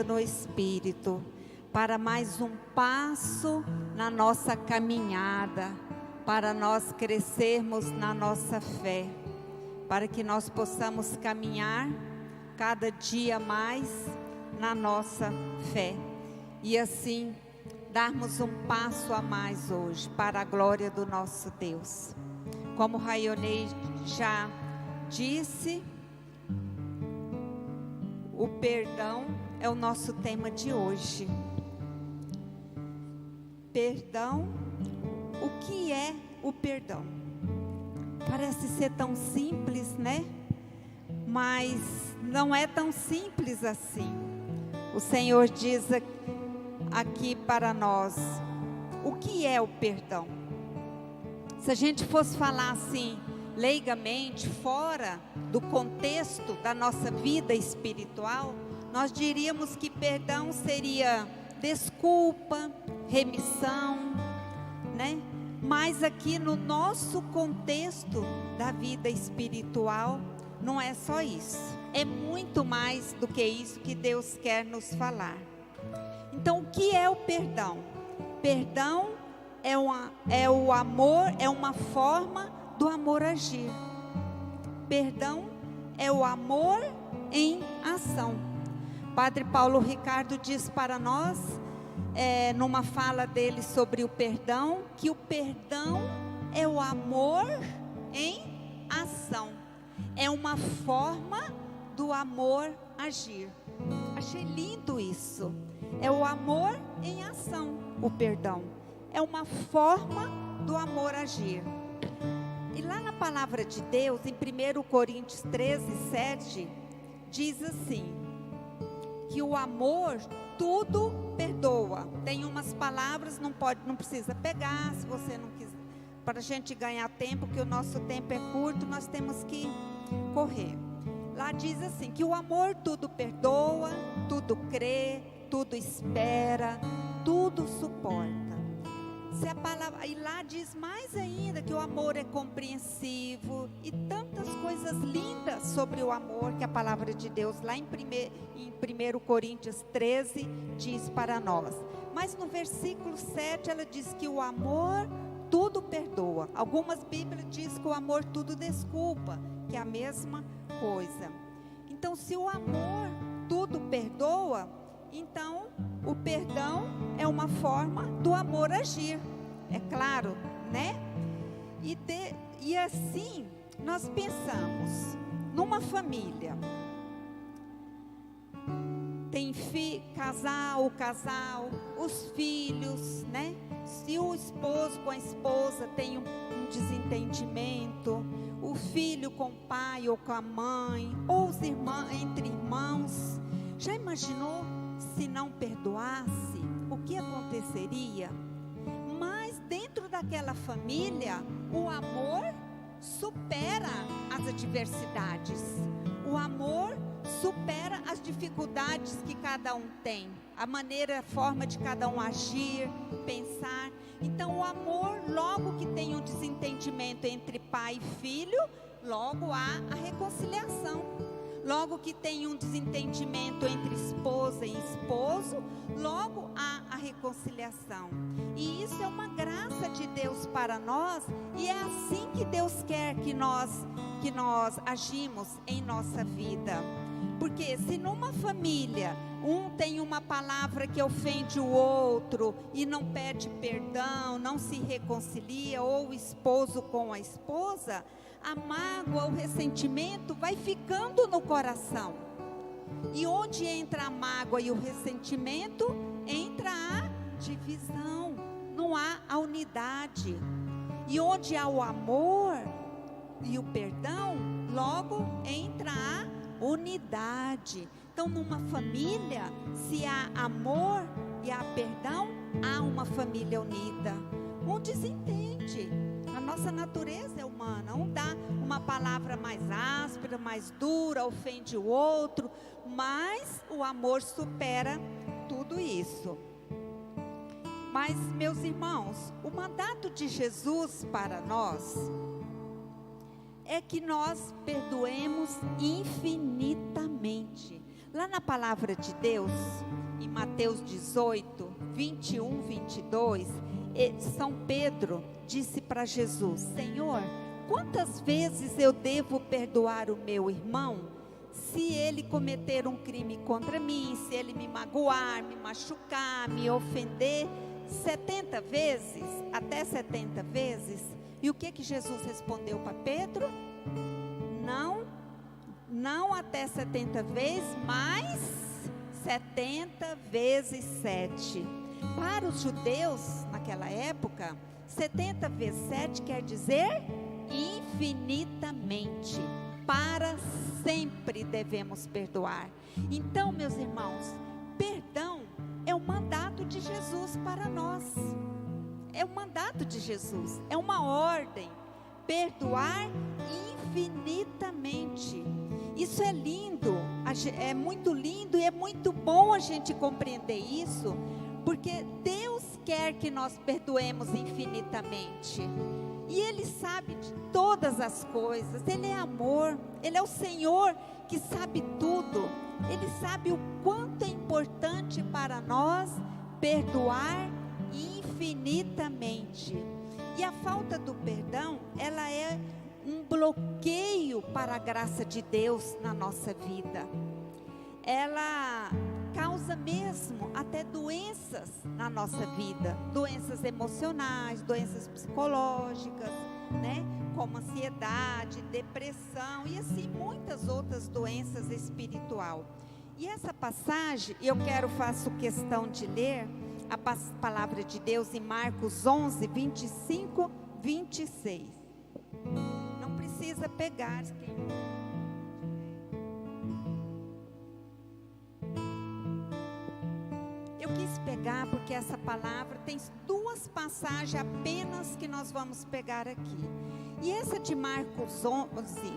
no Espírito, para mais um passo na nossa caminhada, para nós crescermos na nossa fé, para que nós possamos caminhar cada dia mais na nossa fé, e assim darmos um passo a mais hoje, para a glória do nosso Deus. Como Raionei já disse, o perdão é o nosso tema de hoje. Perdão, o que é o perdão? Parece ser tão simples, né? Mas não é tão simples assim. O Senhor diz aqui para nós, o que é o perdão? Se a gente fosse falar assim, leigamente, fora do contexto da nossa vida espiritual, nós diríamos que perdão seria desculpa, remissão, né? Mas aqui no nosso contexto da vida espiritual, não é só isso. É muito mais do que isso que Deus quer nos falar. Então, o que é o perdão? Perdão é o amor, é uma forma do amor agir. Perdão é o amor em ação. Padre Paulo Ricardo diz para nós, numa fala dele sobre o perdão, que o perdão é o amor em ação. É uma forma do amor agir. Achei lindo isso. É o amor em ação, o perdão. É uma forma do amor agir. E lá na palavra de Deus, em 1 Coríntios 13, 7, diz assim, que o amor tudo perdoa. Tem umas palavras, não precisa pegar, se você não quiser, para a gente ganhar tempo, que o nosso tempo é curto, nós temos que correr. Lá diz assim, que o amor tudo perdoa, tudo crê, tudo espera, tudo suporta. E lá diz mais ainda que o amor é compreensivo e tantas coisas lindas sobre o amor que a palavra de Deus lá em 1 Coríntios 13 diz para nós. Mas no versículo 7 ela diz que o amor tudo perdoa. Algumas Bíblias dizem que o amor tudo desculpa, que é a mesma coisa. Então, se o amor tudo perdoa, então o perdão é uma forma do amor agir, é claro, né? E assim nós pensamos numa família, tem casal, os filhos, né? Se o esposo com a esposa tem um desentendimento, o filho com o pai ou com a mãe, ou os irmãos, entre irmãos, já imaginou se não perdoasse, o que aconteceria? Mas dentro daquela família, o amor supera as adversidades, o amor supera as dificuldades que cada um tem, a forma de cada um agir, pensar. Então o amor, logo que tem um desentendimento entre pai e filho, logo há a reconciliação. Logo que tem um desentendimento entre esposa e esposo, logo há a reconciliação. E isso é uma graça de Deus para nós, e é assim que Deus quer que nós agimos em nossa vida. Porque se numa família um tem uma palavra que ofende o outro e não pede perdão, não se reconcilia, ou o esposo com a esposa, a mágoa, o ressentimento vai ficando no coração. E onde entra a mágoa e o ressentimento, entra a divisão, não há a unidade. E onde há o amor e o perdão, logo entra a unidade. Então, numa família, se há amor e há perdão, há uma família unida. Um desentende. A nossa natureza é humana. Um dá uma palavra mais áspera, mais dura, ofende o outro, mas o amor supera tudo isso. Mas, meus irmãos, o mandato de Jesus para nós é que nós perdoemos infinitamente. Lá na palavra de Deus, em Mateus 18, 21, 22, São Pedro disse para Jesus: Senhor, quantas vezes eu devo perdoar o meu irmão, se ele cometer um crime contra mim, se ele me magoar, me machucar, me ofender? 70 vezes, até 70 vezes. E o que Jesus respondeu para Pedro? Não até 70 vezes, mas 70 vezes 7. Para os judeus, naquela época, 70 vezes 7 quer dizer infinitamente. Para sempre devemos perdoar. Então, meus irmãos, perdão é o mandato de Jesus para nós. É o mandato de Jesus, é uma ordem. Perdoar infinitamente. Isso é lindo, é muito lindo e é muito bom a gente compreender isso, porque Deus quer que nós perdoemos infinitamente. E Ele sabe de todas as coisas, Ele é amor, Ele é o Senhor que sabe tudo. Ele sabe o quanto é importante para nós perdoar infinitamente. E a falta do perdão, ela é um bloqueio para a graça de Deus na nossa vida. Ela causa mesmo até doenças na nossa vida, doenças emocionais, doenças psicológicas, né? Como ansiedade, depressão e assim muitas outras doenças espirituais. E essa passagem, faço questão de ler a palavra de Deus em Marcos 11, 25, 26. Não precisa pegar. Eu quis pegar porque essa palavra tem duas passagens apenas que nós vamos pegar aqui. E essa de Marcos 11,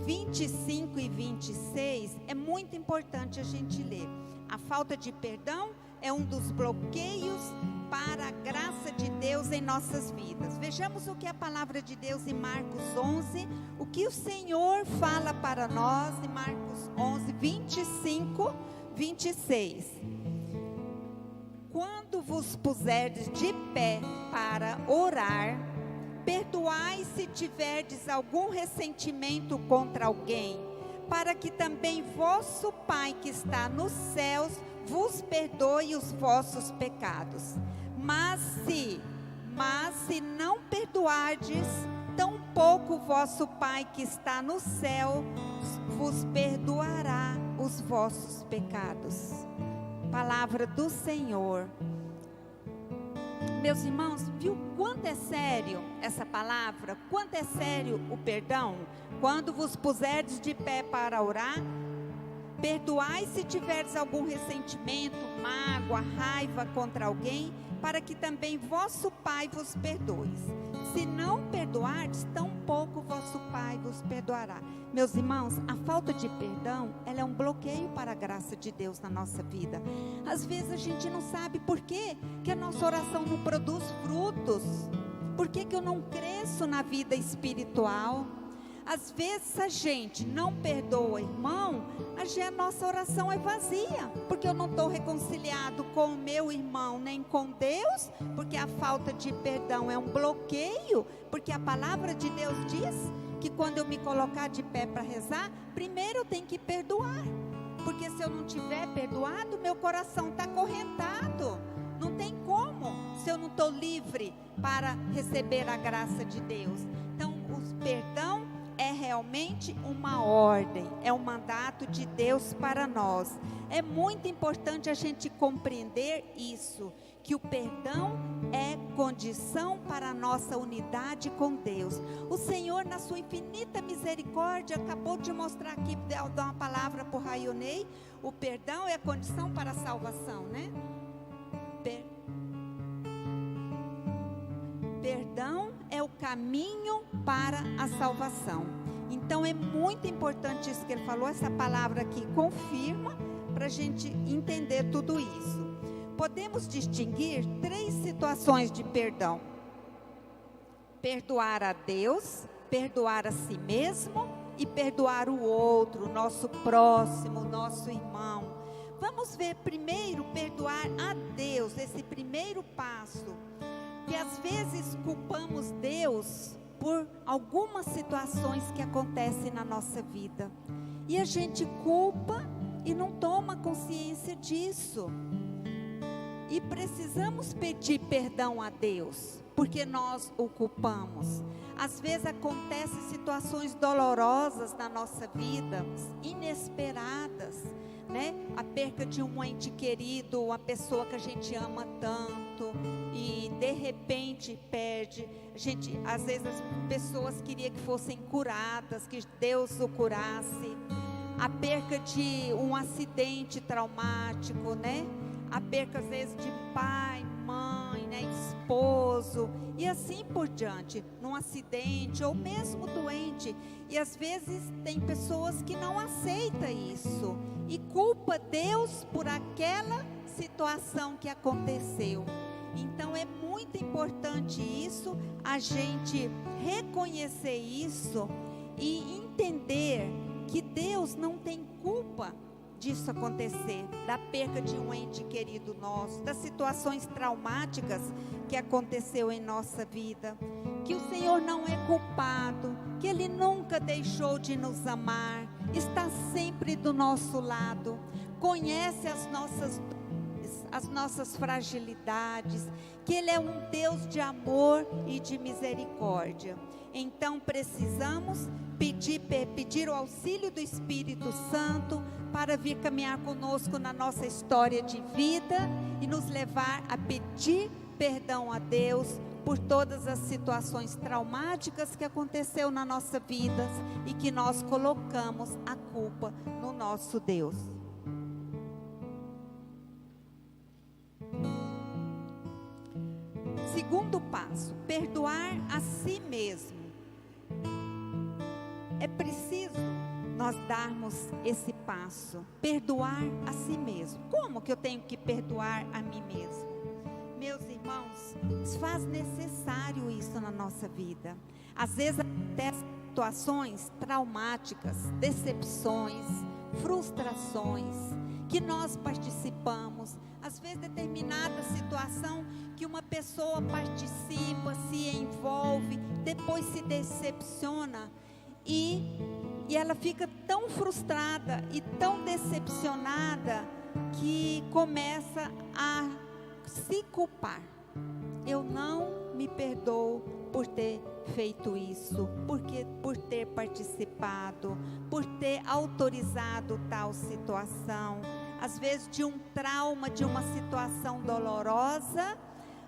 25 e 26 é muito importante a gente ler. A falta de perdão é um dos bloqueios para a graça de Deus em nossas vidas. Vejamos o que a palavra de Deus em Marcos 11, o que o Senhor fala para nós em Marcos 11, 25, 26. Quando vos puserdes de pé para orar, perdoai se tiverdes algum ressentimento contra alguém, para que também vosso Pai que está nos céus vos perdoe os vossos pecados. Mas se não perdoardes, tampouco vosso Pai que está no céu vos perdoará os vossos pecados. Palavra do Senhor. Meus irmãos, viu quanto é sério essa palavra? Quanto é sério o perdão? Quando vos puserdes de pé para orar, perdoai se tiverdes algum ressentimento, mágoa, raiva contra alguém, para que também vosso Pai vos perdoe. Se não perdoardes, tampouco vosso Pai vos perdoará. Meus irmãos, a falta de perdão, ela é um bloqueio para a graça de Deus na nossa vida. Às vezes a gente não sabe por quê que a nossa oração não produz frutos. Por que eu não cresço na vida espiritual? Às vezes a gente não perdoa o irmão, a nossa oração é vazia, porque eu não estou reconciliado com o meu irmão, nem com Deus, porque a falta de perdão é um bloqueio, porque a palavra de Deus diz que quando eu me colocar de pé para rezar, primeiro eu tenho que perdoar, porque se eu não tiver perdoado, meu coração está acorrentado, não tem como, se eu não estou livre para receber a graça de Deus. Então, o perdão é realmente uma ordem, é um mandato de Deus para nós. É muito importante a gente compreender isso, que o perdão é condição para a nossa unidade com Deus. O Senhor, na sua infinita misericórdia, acabou de mostrar aqui, dar uma palavra para o Raionei, o perdão é a condição para a salvação, né? Perdão é o caminho para a salvação. Então é muito importante isso que ele falou, essa palavra aqui confirma para a gente entender tudo isso. Podemos distinguir 3 situações de perdão: perdoar a Deus, perdoar a si mesmo e perdoar o outro, o nosso próximo, o nosso irmão. Vamos ver primeiro perdoar a Deus, esse primeiro passo, que às vezes culpamos Deus por algumas situações que acontecem na nossa vida, e a gente culpa e não toma consciência disso, e precisamos pedir perdão a Deus, porque nós o culpamos. Às vezes acontecem situações dolorosas na nossa vida, inesperadas, né? A perca de um ente querido, uma pessoa que a gente ama tanto, e de repente perde. Às vezes as pessoas queriam que fossem curadas, que Deus o curasse. A perca de um acidente traumático, né? A perca às vezes de pai, mãe, né? Esposo, e assim por diante, num acidente ou mesmo doente. E às vezes tem pessoas que não aceitam isso e culpa Deus por aquela situação que aconteceu. Então é muito importante isso, a gente reconhecer isso e entender que Deus não tem culpa disso acontecer, da perca de um ente querido nosso, das situações traumáticas que aconteceu em nossa vida, que o Senhor não é culpado, que Ele nunca deixou de nos amar, está sempre do nosso lado, conhece as nossas dores, as nossas fragilidades, que Ele é um Deus de amor e de misericórdia. Então precisamos pedir o auxílio do Espírito Santo para vir caminhar conosco na nossa história de vida e nos levar a pedir perdão a Deus por todas as situações traumáticas que aconteceu na nossa vida e que nós colocamos a culpa no nosso Deus. Segundo passo, perdoar a si mesmo. É preciso nós darmos esse passo, perdoar a si mesmo. Como que eu tenho que perdoar a mim mesmo? Meus irmãos, faz necessário isso na nossa vida. Às vezes acontecem situações traumáticas, decepções, frustrações, que nós participamos. Às vezes determinada situação que uma pessoa participa, se envolve, depois se decepciona e ela fica tão frustrada e tão decepcionada que começa a se culpar. Eu não me perdoo por ter feito isso, por ter participado, por ter autorizado tal situação. Às vezes de um trauma, de uma situação dolorosa,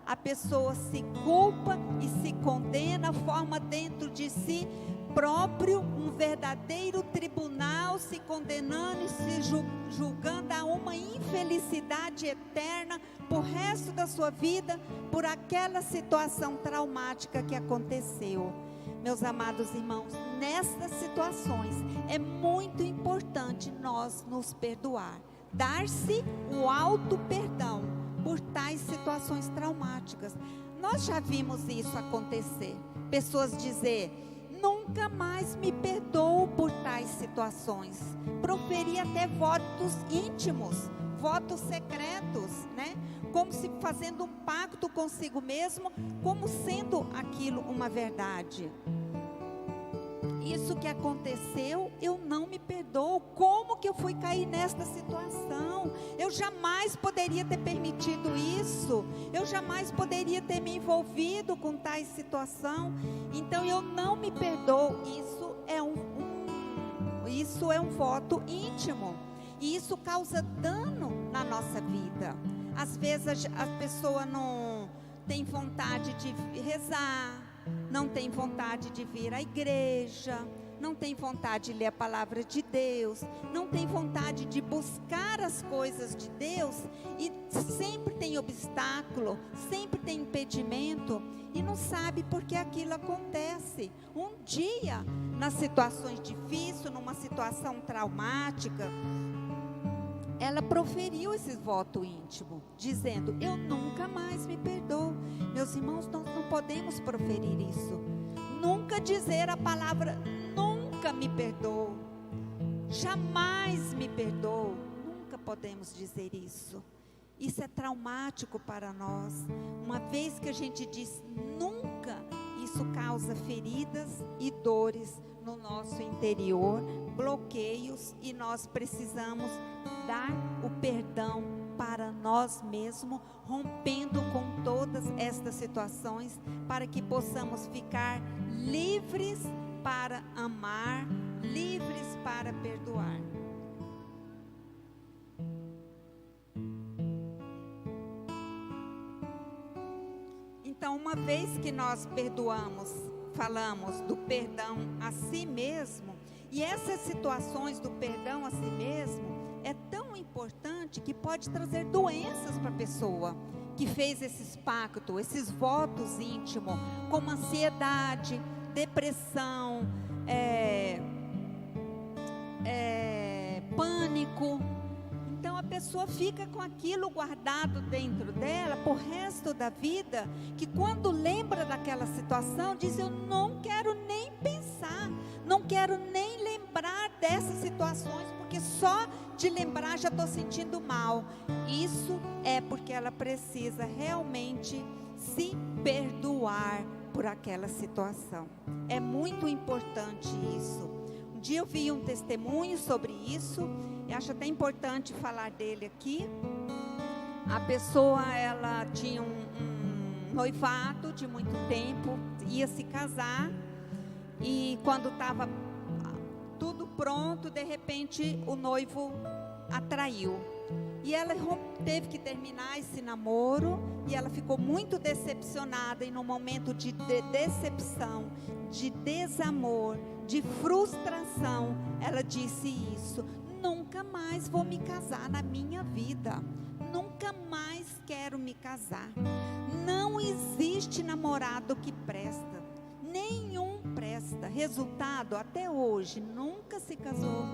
a pessoa se culpa e se condena, forma dentro de si próprio um verdadeiro tribunal, se condenando e se julgando a uma infelicidade eterna por resto da sua vida, por aquela situação traumática que aconteceu. Meus amados irmãos, nessas situações é muito importante nós nos perdoar, dar-se o auto perdão por tais situações traumáticas. Nós já vimos isso acontecer, pessoas dizer: nunca mais me perdoo por tais situações, proferir até votos íntimos, votos secretos, né? Como se fazendo um pacto consigo mesmo, como sendo aquilo uma verdade. Isso que aconteceu, eu não me perdoo. Como que eu fui cair nesta situação? Eu jamais poderia ter permitido isso. Eu jamais poderia ter me envolvido com tais situação. Então eu não me perdoo. Isso é um voto íntimo. E isso causa dano na nossa vida. Às vezes a pessoa não tem vontade de rezar, não tem vontade de vir à igreja, não tem vontade de ler a palavra de Deus, não tem vontade de buscar as coisas de Deus, e sempre tem obstáculo, sempre tem impedimento, e não sabe por que aquilo acontece. Um dia, nas situações difíceis, numa situação traumática, ela proferiu esse voto íntimo, dizendo: eu nunca mais me perdoo. Meus irmãos, nós não podemos proferir isso. Nunca dizer a palavra nunca nunca me perdoo, jamais me perdoo. Nunca podemos dizer isso. Isso é traumático para nós. Uma vez que a gente diz nunca, isso causa feridas e dores no nosso interior, bloqueios, e nós precisamos dar o perdão para nós mesmos, rompendo com todas estas situações, para que possamos ficar livres para amar, livres para perdoar. Então, uma vez que nós perdoamos, falamos do perdão a si mesmo, e essas situações do perdão a si mesmo é tão importante que pode trazer doenças para a pessoa que fez esses pactos, esses votos íntimos, como ansiedade, depressão, pânico. Então a pessoa fica com aquilo guardado dentro dela por resto da vida, que quando lembra daquela situação, diz: eu não quero nem pensar, não quero nem lembrar dessas situações, porque só de lembrar já estou sentindo mal. Isso é porque ela precisa realmente se perdoar por aquela situação. É muito importante isso. Um dia eu vi um testemunho sobre isso, e acho até importante falar dele aqui. A pessoa, ela tinha um noivado de muito tempo, ia se casar, e quando estava tudo pronto, de repente o noivo atraiu, e ela teve que terminar esse namoro, e ela ficou muito decepcionada, e no momento de decepção, de desamor, de frustração, ela disse isso: nunca mais vou me casar na minha vida, nunca mais quero me casar. Não existe namorado que presta, nenhum presta. Resultado, até hoje, nunca se casou,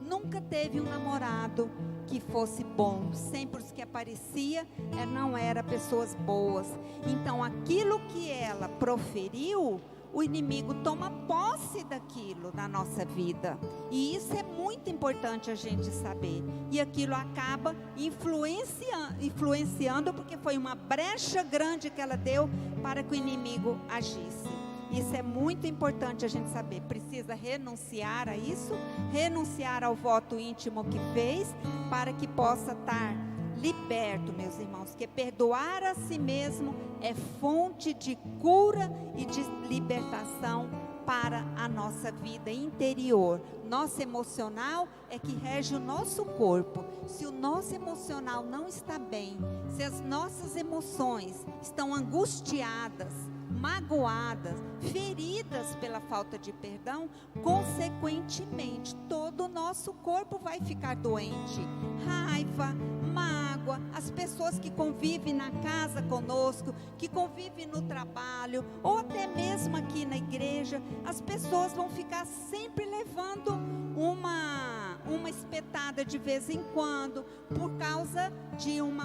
nunca teve um namorado que fosse bom. Sempre os que aparecia não eram pessoas boas. Então aquilo que ela proferiu, o inimigo toma posse daquilo na nossa vida, e isso é muito importante a gente saber, e aquilo acaba influenciando, porque foi uma brecha grande que ela deu para que o inimigo agisse. Isso é muito importante a gente saber. Precisa renunciar a isso, renunciar ao voto íntimo que fez, para que possa estar liberto, meus irmãos, que perdoar a si mesmo é fonte de cura e de libertação para a nossa vida interior. Nosso emocional é que rege o nosso corpo. Se o nosso emocional não está bem, se as nossas emoções estão angustiadas, magoadas, feridas pela falta de perdão, consequentemente todo o nosso corpo vai ficar doente. Raiva, mágoa, as pessoas que convivem na casa conosco, que convivem no trabalho, ou até mesmo aqui na igreja, as pessoas vão ficar sempre levando uma espetada de vez em quando, por causa de uma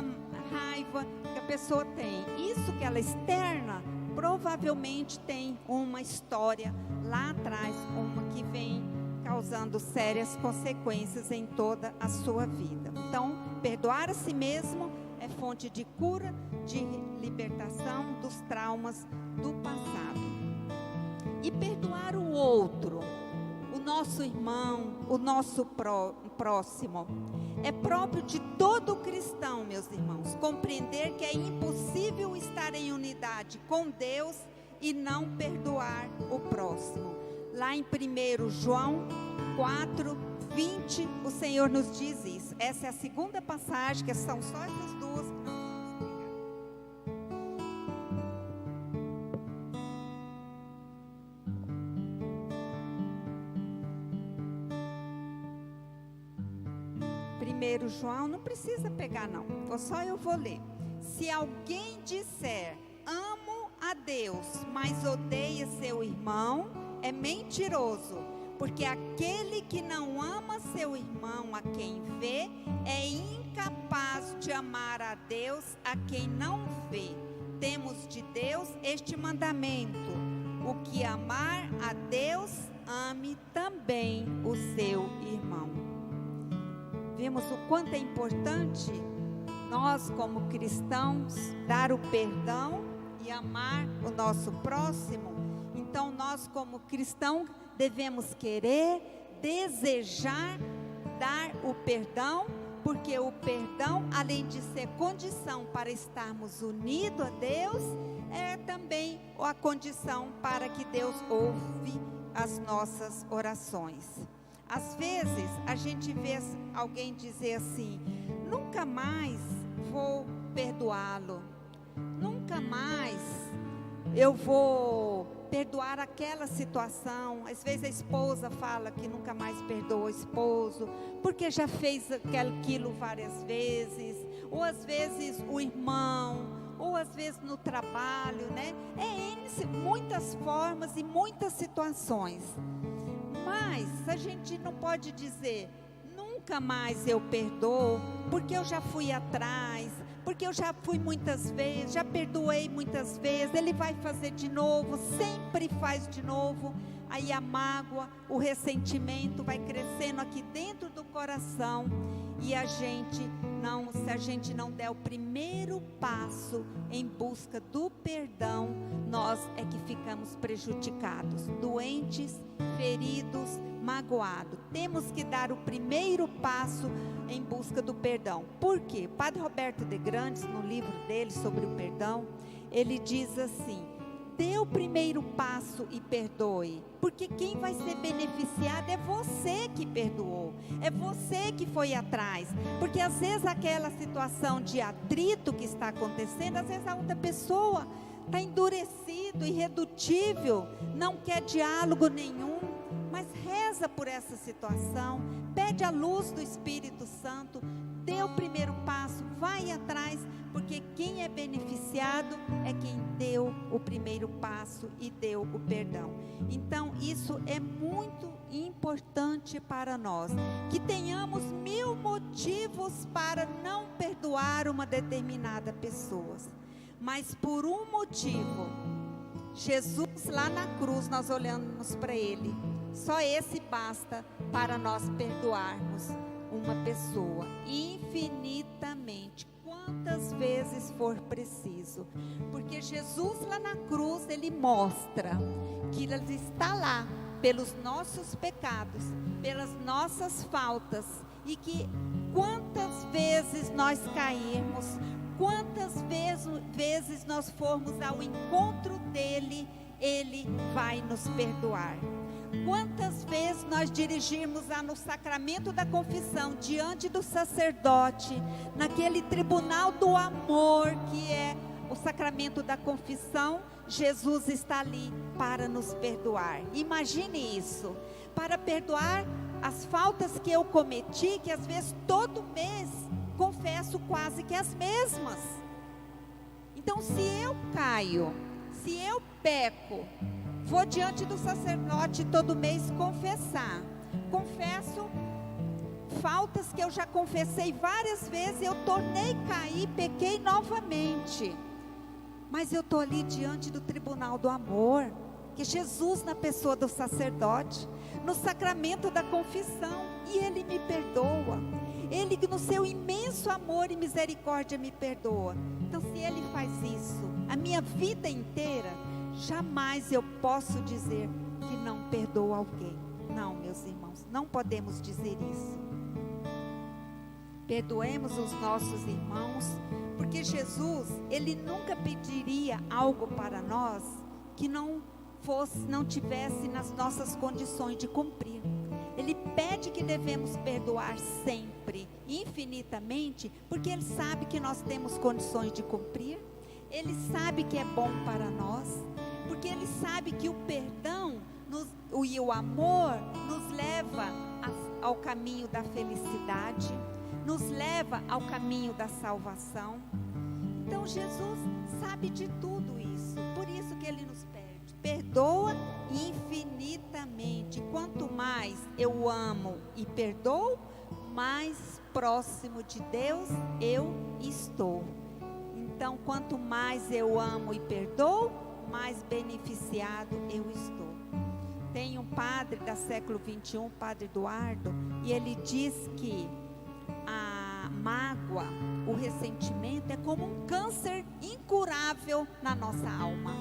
raiva que a pessoa tem. Isso que ela externa, provavelmente tem uma história lá atrás, uma que vem causando sérias consequências em toda a sua vida. Então, perdoar a si mesmo é fonte de cura, de libertação dos traumas do passado. E perdoar o outro, o nosso irmão, o nosso próximo, é próprio de todo cristão, meus irmãos, compreender que é impossível estar em unidade com Deus e não perdoar o próximo. Lá em 1 João 4:20, o Senhor nos diz isso. Essa é a segunda passagem, que são só essas duas que nós vamos pegar. 1 João, não precisa pegar não, só eu vou ler. Se alguém disser: amo a Deus, mas odeia seu irmão, é mentiroso, porque aquele que não ama seu irmão a quem vê, é incapaz de amar a Deus a quem não vê. Temos de Deus este mandamento: o que amar a Deus, ame também o seu irmão. Vemos o quanto é importante nós, como cristãos, dar o perdão e amar o nosso próximo. Então, nós, como cristãos, devemos querer, desejar dar o perdão, porque o perdão, além de ser condição para estarmos unidos a Deus, é também a condição para que Deus ouve as nossas orações. Às vezes, a gente vê alguém dizer assim: nunca mais vou perdoá-lo, nunca mais eu vou perdoar aquela situação. Às vezes a esposa fala que nunca mais perdoa o esposo, porque já fez aquilo várias vezes, ou às vezes o irmão, ou às vezes no trabalho, né? Muitas formas e muitas situações. Mas a gente não pode dizer: nunca mais eu perdoo, porque eu já fui atrás, porque eu já fui muitas vezes, já perdoei muitas vezes, ele vai fazer de novo, sempre faz de novo. Aí a mágoa, o ressentimento vai crescendo aqui dentro do coração, e se a gente não der o primeiro passo em busca do perdão, nós é que ficamos prejudicados, doentes, feridos, magoados. Temos que dar o primeiro passo em busca do perdão. Por quê? Padre Roberto de Grandes, no livro dele sobre o perdão, ele diz assim: dê o primeiro passo e perdoe, porque quem vai ser beneficiado é você que perdoou, é você que foi atrás, porque às vezes aquela situação de atrito que está acontecendo, às vezes a outra pessoa está endurecido, irredutível, não quer diálogo nenhum, mas reza por essa situação, pede a luz do Espírito Santo, dê o primeiro passo, vai atrás, porque quem é beneficiado é quem deu o primeiro passo e deu o perdão. Então isso é muito importante para nós, que tenhamos 1000 motivos para não perdoar uma determinada pessoa, mas por um motivo, Jesus lá na cruz, nós olhamos para Ele, só esse basta para nós perdoarmos uma pessoa infinitamente, quantas vezes for preciso, porque Jesus lá na cruz, Ele mostra que Ele está lá pelos nossos pecados, pelas nossas faltas, e que quantas vezes nós cairmos, quantas vezes nós formos ao encontro dEle, Ele vai nos perdoar. Quantas vezes nós dirigirmos no sacramento da confissão, diante do sacerdote, naquele tribunal do amor que é o sacramento da confissão, Jesus está ali para nos perdoar. Imagine isso, para perdoar as faltas que eu cometi, que às vezes todo mês confesso quase que as mesmas. Então, se eu caio, se eu peco, vou diante do sacerdote todo mês confessar. Confesso faltas que eu já confessei várias vezes, eu tornei cair, pequei novamente. Mas eu estou ali diante do tribunal do amor, que Jesus na pessoa do sacerdote, no sacramento da confissão, e Ele me perdoa. Ele no seu imenso amor e misericórdia me perdoa. Então, se Ele faz isso a minha vida inteira, jamais eu posso dizer que não perdoo alguém. Não, meus irmãos, não podemos dizer isso. Perdoemos os nossos irmãos, porque Jesus, Ele nunca pediria algo para nós que não tivesse nas nossas condições de cumprir. Ele pede que devemos perdoar sempre, infinitamente, porque Ele sabe que nós temos condições de cumprir. Ele sabe que é bom para nós, porque Ele sabe que o perdão e o amor nos leva ao caminho da felicidade, nos leva ao caminho da salvação. Então Jesus sabe de tudo isso, por isso que Ele nos pede, perdoa infinitamente. Quanto mais eu amo e perdoo, mais próximo de Deus eu estou. Então, quanto mais eu amo e perdoo, mais beneficiado eu estou. Tem um padre da século 21, padre Eduardo, e ele diz que a mágoa, o ressentimento é como um câncer incurável na nossa alma,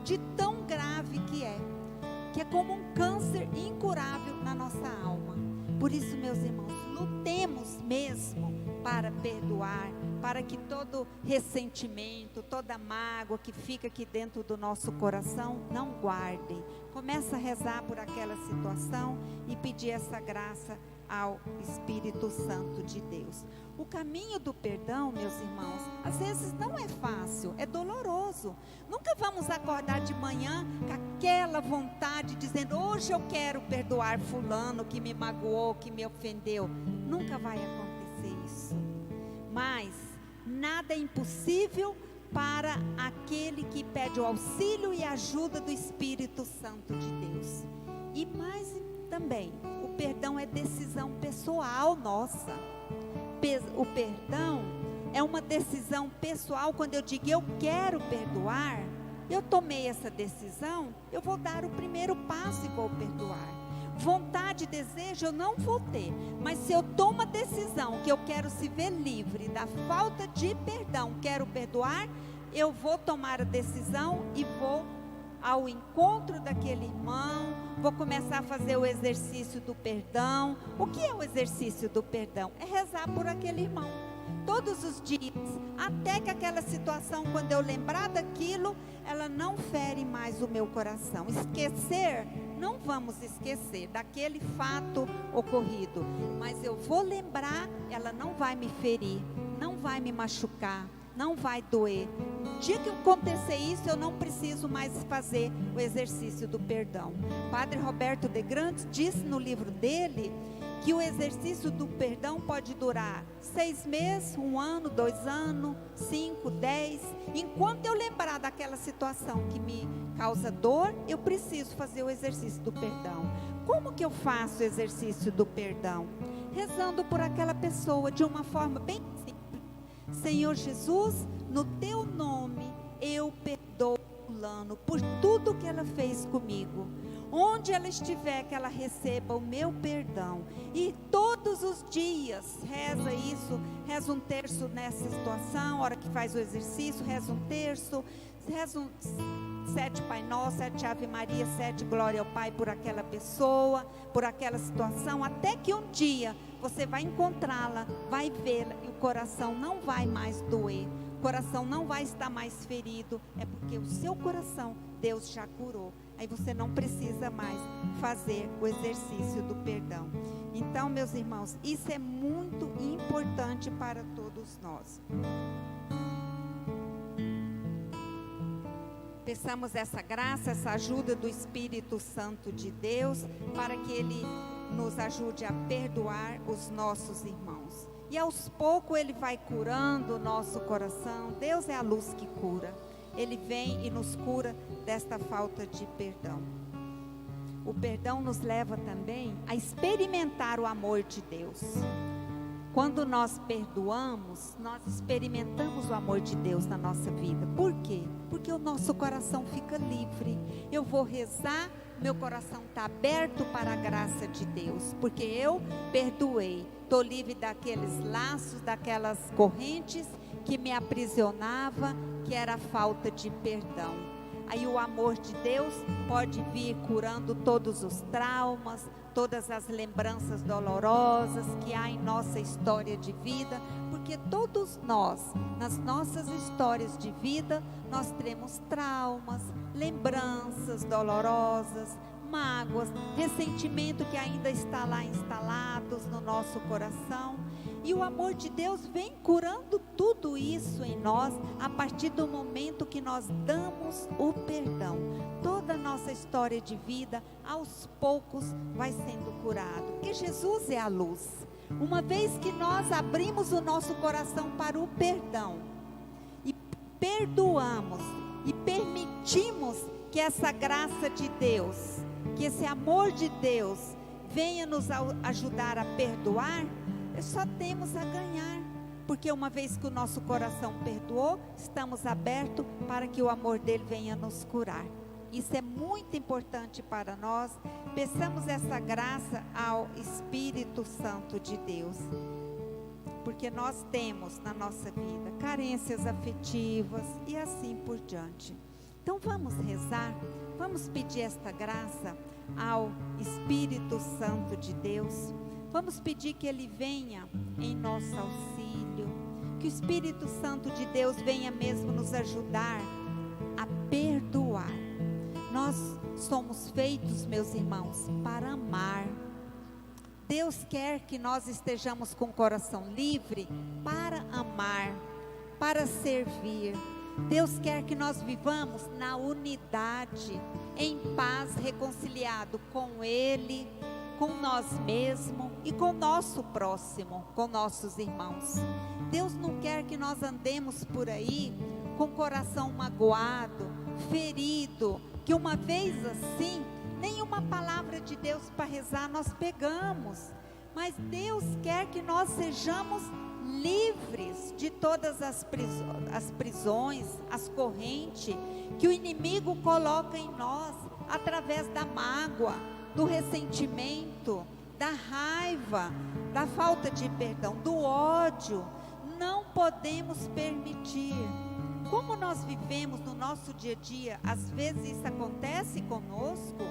de tão grave que é como um câncer incurável na nossa alma. Por isso, meus irmãos, lutemos mesmo para perdoar, para que todo ressentimento, toda mágoa que fica aqui dentro do nosso coração, não guardem. Começa a rezar por aquela situação e pedir essa graça ao Espírito Santo de Deus. O caminho do perdão, meus irmãos, às vezes não é fácil, é doloroso. Nunca vamos acordar de manhã com aquela vontade, dizendo: hoje eu quero perdoar fulano que me magoou, que me ofendeu. Nunca vai acontecer isso. Mas nada é impossível para aquele que pede o auxílio e ajuda do Espírito Santo de Deus. E mais também, o perdão é decisão pessoal nossa. O perdão é uma decisão pessoal. Quando eu digo eu quero perdoar, eu tomei essa decisão, eu vou dar o primeiro passo e vou perdoar. Vontade e desejo eu não vou ter, mas se eu tomo a decisão que eu quero se ver livre da falta de perdão, quero perdoar, eu vou tomar a decisão e vou ao encontro daquele irmão, vou começar a fazer o exercício do perdão. O que é o exercício do perdão? É rezar por aquele irmão, todos os dias, até que aquela situação, quando eu lembrar daquilo, ela não fere mais o meu coração. Esquecer, não vamos esquecer daquele fato ocorrido, mas eu vou lembrar, ela não vai me ferir, não vai me machucar, não vai doer. No dia que acontecer isso, eu não preciso mais fazer o exercício do perdão. Padre Roberto de Grandes disse no livro dele que o exercício do perdão pode durar 6 meses, 1 ano, 2 anos, 5, 10. Enquanto eu lembrar daquela situação que me causa dor, eu preciso fazer o exercício do perdão. Como que eu faço o exercício do perdão? Rezando por aquela pessoa de uma forma bem simples. Senhor Jesus, no teu nome eu perdoo fulano por tudo que ela fez comigo. Onde ela estiver, que ela receba o meu perdão. E todos os dias reza isso, reza um terço nessa situação, hora que faz o exercício, reza um terço, reza 7 Pai Nosso, 7 Ave Maria, 7 Glória ao Pai por aquela pessoa, por aquela situação, até que um dia você vai encontrá-la, vai vê-la e o coração não vai mais doer, o coração não vai estar mais ferido, é porque o seu coração Deus já curou. Aí você não precisa mais fazer o exercício do perdão. Então, meus irmãos, isso é muito importante para todos nós. Peçamos essa graça, essa ajuda do Espírito Santo de Deus, para que Ele nos ajude a perdoar os nossos irmãos. E aos poucos Ele vai curando o nosso coração. Deus é a luz que cura. Ele vem e nos cura desta falta de perdão. O perdão nos leva também a experimentar o amor de Deus. Quando nós perdoamos, nós experimentamos o amor de Deus na nossa vida. Por quê? Porque o nosso coração fica livre. Eu vou rezar, meu coração está aberto para a graça de Deus, porque eu perdoei. Estou livre daqueles laços, daquelas correntes que me aprisionava, que era a falta de perdão. Aí o amor de Deus pode vir curando todos os traumas, todas as lembranças dolorosas que há em nossa história de vida, porque todos nós, nas nossas histórias de vida, nós temos traumas, lembranças dolorosas, mágoas, ressentimento que ainda está lá instalados no nosso coração. E o amor de Deus vem curando tudo isso em nós, a partir do momento que nós damos o perdão. Toda a nossa história de vida, aos poucos, vai sendo curado. Porque Jesus é a luz. Uma vez que nós abrimos o nosso coração para o perdão, e perdoamos, e permitimos que essa graça de Deus, que esse amor de Deus, venha nos ajudar a perdoar, só temos a ganhar, porque uma vez que o nosso coração perdoou, estamos abertos para que o amor dele venha nos curar. Isso é muito importante para nós. Peçamos essa graça ao Espírito Santo de Deus. Porque nós temos na nossa vida carências afetivas e assim por diante. Então vamos rezar, vamos pedir esta graça ao Espírito Santo de Deus. Vamos pedir que Ele venha em nosso auxílio, que o Espírito Santo de Deus venha mesmo nos ajudar a perdoar. Nós somos feitos, meus irmãos, para amar. Deus quer que nós estejamos com o coração livre para amar, para servir. Deus quer que nós vivamos na unidade, em paz, reconciliado com Ele, com nós mesmos e com o nosso próximo, com nossos irmãos. Deus não quer que nós andemos por aí com o coração magoado, ferido, que uma vez assim, nenhuma palavra de Deus para rezar nós pegamos, mas Deus quer que nós sejamos livres de todas as prisões, as correntes que o inimigo coloca em nós, através da mágoa, do ressentimento, da raiva, da falta de perdão, do ódio. Não podemos permitir. Como nós vivemos no nosso dia a dia, às vezes isso acontece conosco,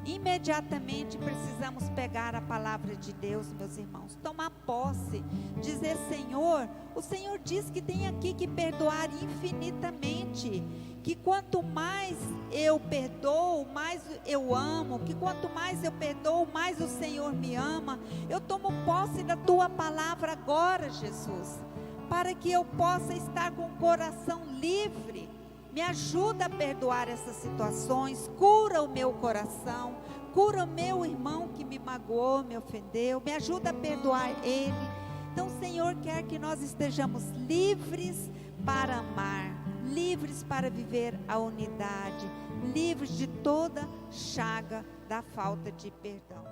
imediatamente precisamos pegar a palavra de Deus, meus irmãos, tomar posse, dizer: Senhor, o Senhor diz que tem aqui que perdoar infinitamente, que quanto mais eu perdoo, mais eu amo, que quanto mais eu perdoo, mais o Senhor me ama. Eu tomo posse da tua palavra agora, Jesus, para que eu possa estar com o coração livre. Me ajuda a perdoar essas situações, cura o meu coração, cura o meu irmão que me magoou, me ofendeu, me ajuda a perdoar ele. Então o Senhor quer que nós estejamos livres para amar, livres para viver a unidade, livres de toda chaga da falta de perdão.